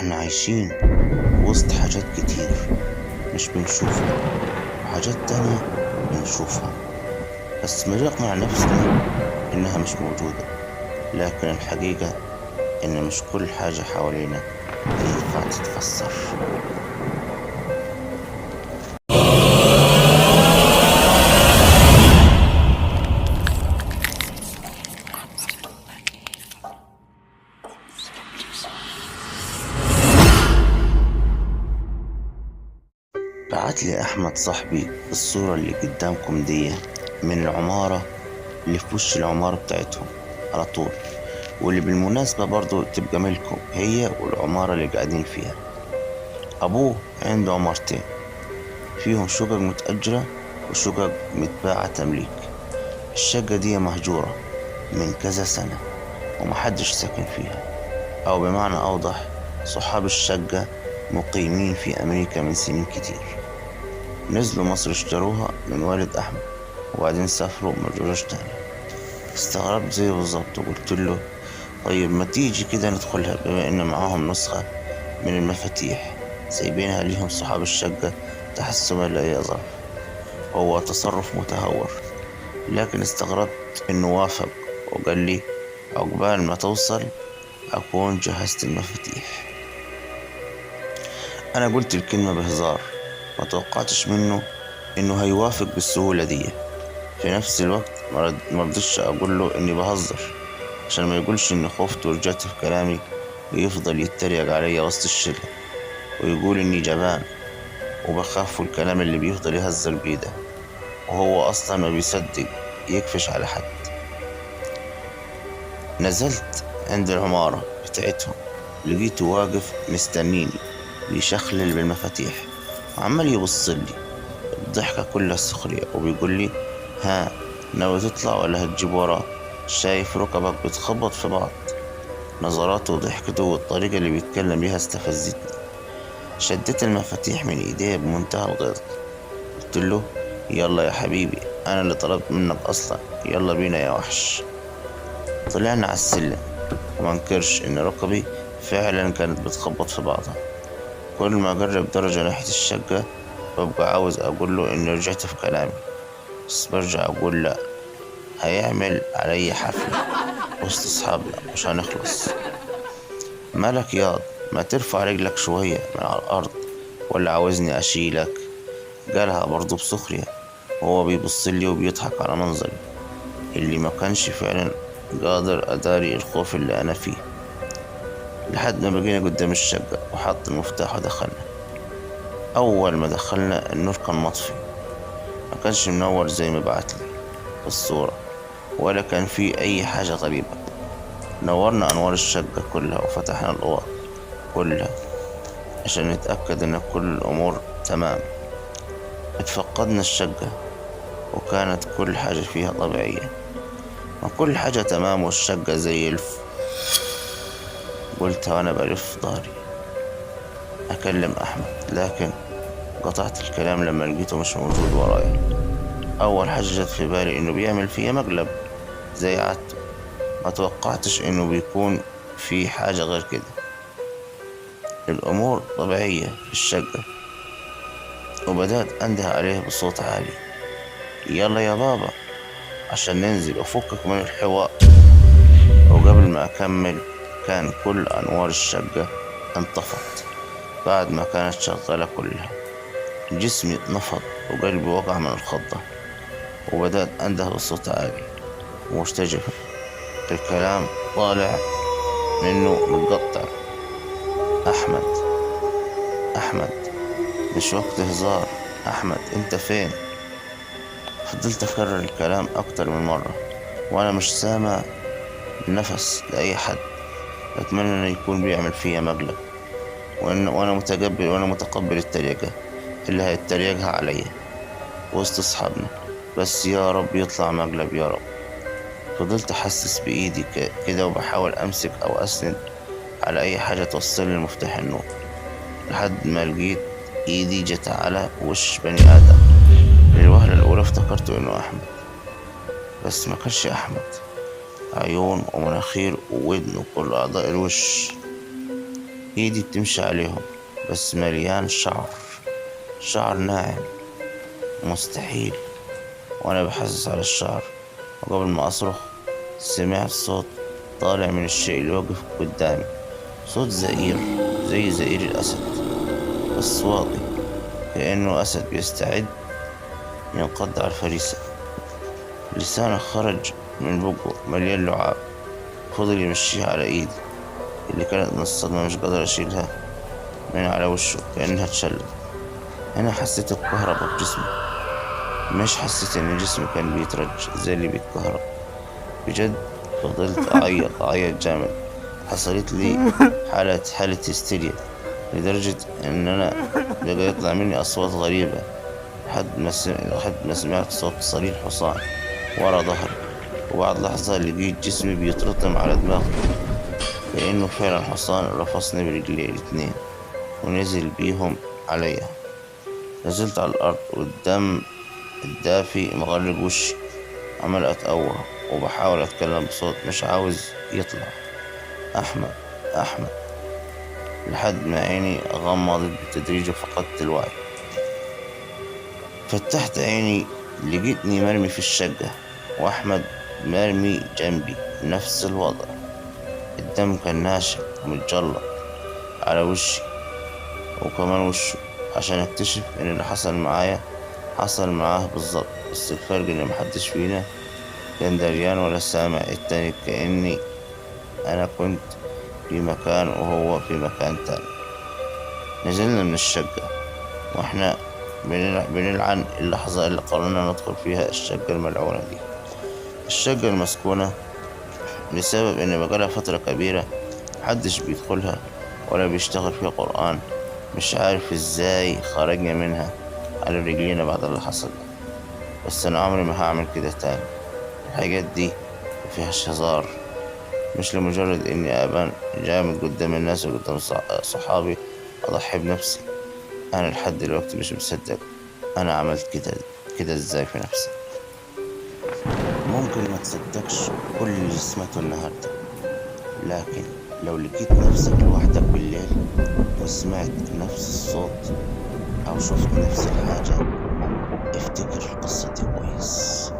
احنا عايشين وسط حاجات كتير مش بنشوفها، وحاجات تانية بنشوفها بس بنقنع نفسنا إنها مش موجودة. لكن الحقيقة إن مش كل حاجة حوالينا ينفع تتفسر. بعتلي أحمد صاحبي الصورة اللي قدامكم دي من العمارة اللي في وش العمارة بتاعتهم على طول، واللي بالمناسبة برضو تبقى ملكم هي والعمارة اللي قاعدين فيها. أبوه عنده عمارتين فيهم شقق متأجرة وشقق متباعة تمليك. الشقة دي مهجورة من كذا سنة ومحدش ساكن فيها، أو بمعنى أوضح صحاب الشقة مقيمين في أمريكا من سنين كتير، نزلوا مصر اشتروها من والد أحمد وبعدين سافروا مرجعوش تاني. استغربت زيه بالظبط وقلت له طيب ما تيجي كده ندخلها، بما إن معاهم نسخة من المفاتيح سايبينها ليهم صحاب الشقة تحسبا لأي ظرف. هو تصرف متهور، لكن استغربت إنه وافق وقال لي عقبال ما توصل أكون جهزت المفاتيح. أنا قلت الكلمة بهزار، ما توقعتش منه إنه هيوافق بالسهولة دي. في نفس الوقت مرضتش أقول له إني بهزر عشان ما يقولش إني خفت ورجعت في كلامي ويفضل يتريق عليا وسط الشلة ويقول إني جبان وبخاف الكلام اللي بيفضل يهزر بيه ده، وهو أصلا ما بيصدق يكفش على حد. نزلت عند العمارة بتاعتهم، لقيته واقف مستنيني بيشخلل بالمفاتيح وعمال يبصلي الضحكة كلها سخرية وبيقول لي ها، ناوي تطلع ولا هتجيب وراه؟ شايف ركبك بتخبط في بعض. نظراته وضحكته والطريقة اللي بيتكلم بيها استفزتني. شديت المفاتيح من ايديه بمنتهى الغيظ، قلت له يلا يا حبيبي، انا اللي طلبت منك اصلا، يلا بينا يا وحش. طلعنا على السلم وما انكرش ان ركبي فعلا كانت بتخبط في بعضها. كل ما اقرب درجة ناحية الشقة ببقى عاوز اقول له اني رجعت في كلامي، بس برجع اقول لا، هيعمل علي حفلة وسط اصحابنا مش هنخلص. مالك ياض، ما ترفع رجلك شوية من على الارض ولا عاوزني اشيلك؟ قالها برضه بسخرية وهو بيبصلي وبيضحك على منظري اللي ما كانش فعلا قادر أداري الخوف اللي أنا فيه. لحد ما بقينا قدام الشقة وحط المفتاح ودخلنا. أول ما دخلنا النور كان مطفي، ما كانش منور زي ما بعتلي في الصورة، ولا كان فيه أي حاجة غريبة. نورنا أنوار الشقة كلها وفتحنا الأوض كلها عشان نتأكد إن كل الأمور تمام. اتفقدنا الشقة وكانت كل حاجة فيها طبيعية، ما كل حاجة تمام والشقة زي قلت وأنا بلف ظهري أكلم أحمد، لكن قطعت الكلام لما لقيته مش موجود ورايا. أول حاجة جت في بالي إنه بيعمل فيا مقلب زي عادته، ما توقعتش إنه بيكون في حاجة غير كده. الأمور طبيعية في الشقة وبدأت أنده عليه بصوت عالي يلا يا بابا عشان ننزل وفكك من الحوار. وقبل ما أكمل كان كل أنوار الشقة انطفت بعد ما كانت شغالة كلها. جسمي اتنفض وقلبي وقع من الخضة، وبدأت أنده بصوت عالي ومرتجف، الكلام طالع منه متقطع. أحمد، أحمد، مش وقت هزار، أحمد أنت فين؟ فضلت أكرر الكلام أكتر من مرة وأنا مش سامع نفس لأي حد. أتمنى إنه يكون بيعمل فيا مقلب، وأنا متقبل التريقة اللي هيتريقها عليا وسط أصحابنا، بس يا رب يطلع مقلب يا رب. فضلت أحسس بإيدي كده وبحاول أمسك أو أسند على أي حاجة توصل لي مفتاح النور، لحد ما لقيت إيدي جت على وش بني آدم. للوهلة الأولى افتكرت إنه أحمد، بس ما كانش أحمد. عيون ومناخير وودن وكل أعضاء الوش ايدي بتمشي عليهم بس مليان شعر، شعر ناعم مستحيل. وانا بحسس على الشعر، وقبل ما اصرخ سمعت صوت طالع من الشيء اللي وقف قدامي، صوت زئير زي زئير الاسد بس واطي، كأنه أسد بيستعد ينقض على الفريسة. لسانه خرج من بقه مليان لعاب، فضل يمشيها على إيدي اللي كانت من الصدمة مش قادر أشيلها من على وشه كأنها اتشلت. أنا حسيت بكهربا في جسمي، مش حسيت إن جسمي كان بيترج زي اللي بيتكهرب بجد. فضلت أعيط جامد، حصلت لي حالة هستيريا لدرجة إن أنا بقى يطلع مني أصوات غريبة لحد ما سمعت صوت صرير حصان ورا ظهري. وبعد لحظة لقيت جسمي بيترطم على دماغي، كأنه فعلا حصان رفصني برجلي الاتنين ونزل بيهم عليا. نزلت على الأرض والدم الدافي مغرق وشي، عمال أتقوى وبحاول أتكلم بصوت مش عاوز يطلع: أحمد، أحمد، لحد ما عيني غمضت بالتدريج وفقدت الوعي. فتحت عيني لقيتني مرمي في الشقة، وأحمد مرمي جنبي نفس الوضع. الدم كان ناشف ومتجلط على وشي وكمان وشه، عشان اكتشف ان اللي حصل معايا حصل معاه بالظبط، بس الفرق ان محدش فينا كان دريان ولا سامع التاني، كأني انا كنت في مكان وهو في مكان تاني. نزلنا من الشقة واحنا بنلعن اللحظة اللي قررنا ندخل فيها الشقة الملعونة دي، الشقة المسكونة بسبب ان بقالها فترة كبيرة محدش بيدخلها ولا بيشتغل فيها قرآن. مش عارف ازاي خرجنا منها على رجلينا بعد اللي حصل ده، بس انا عمري ما هعمل كده تاني. الحاجات دي مفيهاش هزار، مش لمجرد اني ابان جامد قدام الناس وقدام صحابي اضحي بنفسي. انا لحد دلوقتي مش مصدق انا عملت كده ازاي في نفسي. ممكن ما تصدقش كل اللي سمعته النهارده، لكن لو لقيت نفسك لوحدك بالليل وسمعت نفس الصوت أو شفت نفس الحاجة، افتكر القصة دي كويس.